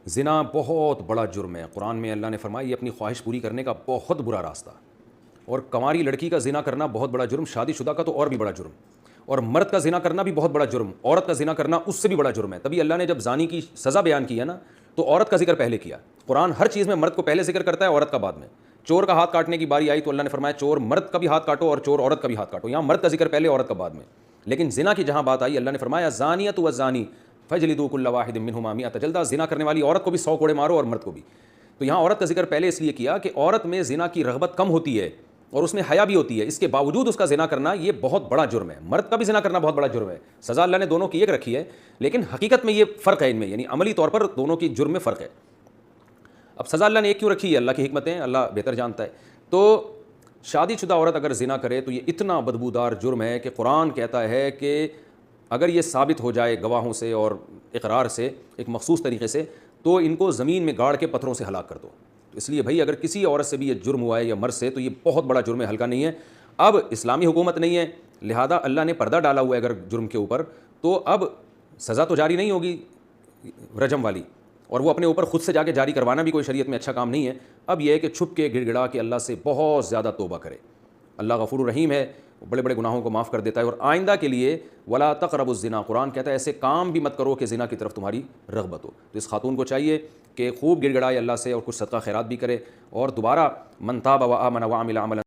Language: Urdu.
زنا بہت بڑا جرم ہے. قرآن میں اللہ نے فرمایا یہ اپنی خواہش پوری کرنے کا بہت برا راستہ. اور کنواری لڑکی کا زنا کرنا بہت بڑا جرم, شادی شدہ کا تو اور بھی بڑا جرم, اور مرد کا زنا کرنا بھی بہت بڑا جرم, عورت کا زنا کرنا اس سے بھی بڑا جرم ہے. تبھی اللہ نے جب زانی کی سزا بیان کی ہے نا تو عورت کا ذکر پہلے کیا. قرآن ہر چیز میں مرد کو پہلے ذکر کرتا ہے, عورت کا بعد میں. چور کا ہاتھ کاٹنے کی باری آئی تو اللہ نے فرمایا چور مرد کا بھی ہاتھ کاٹو اور چور عورت کا بھی ہاتھ کاٹو. یہاں مرد کا ذکر پہلے, عورت کا بعد میں. لیکن زنا کی جہاں بات آئی اللہ نے فرمایا زانیۃ والزانی فاجلدوا کل واحد منہما 100 جلدہ. زنا کرنے والی عورت کو بھی 100 کوڑے مارو اور مرد کو بھی. تو یہاں عورت کا ذکر پہلے اس لیے کیا کہ عورت میں زنا کی رغبت کم ہوتی ہے اور اس میں حیا بھی ہوتی ہے, اس کے باوجود اس کا زنا کرنا یہ بہت بڑا جرم ہے. مرد کا بھی زنا کرنا بہت بڑا جرم ہے. سزا اللہ نے دونوں کی ایک رکھی ہے, لیکن حقیقت میں یہ فرق ہے ان میں, یعنی عملی طور پر دونوں کی جرم میں فرق ہے. اب سزا اللہ نے ایک کیوں رکھی ہے, اللہ کی حکمتیں اللہ بہتر جانتا ہے. تو شادی شدہ عورت اگر زنا کرے تو یہ اتنا بدبودار جرم ہے کہ قرآن کہتا ہے کہ اگر یہ ثابت ہو جائے گواہوں سے اور اقرار سے ایک مخصوص طریقے سے تو ان کو زمین میں گاڑ کے پتھروں سے ہلاک کر دو. تو اس لیے بھائی اگر کسی عورت سے بھی یہ جرم ہوا ہے یا مرد سے تو یہ بہت بڑا جرم ہے, ہلکا نہیں ہے. اب اسلامی حکومت نہیں ہے, لہذا اللہ نے پردہ ڈالا ہوا ہے اگر جرم کے اوپر, تو اب سزا تو جاری نہیں ہوگی رجم والی, اور وہ اپنے اوپر خود سے جا کے جاری کروانا بھی کوئی شریعت میں اچھا کام نہیں ہے. اب یہ ہے کہ چھپ کے گڑ گڑا کے اللہ سے بہت زیادہ توبہ کرے. اللہ غفور الرحیم ہے, بڑے بڑے گناہوں کو معاف کر دیتا ہے. اور آئندہ کے لیے ولا تقربوا الزنا, قرآن کہتا ہے ایسے کام بھی مت کرو کہ زنا کی طرف تمہاری رغبت ہو. تو اس خاتون کو چاہیے کہ خوب گڑ گڑائے اللہ سے اور کچھ صدقہ خیرات بھی کرے, اور دوبارہ من تاب وآمن وعمل عملا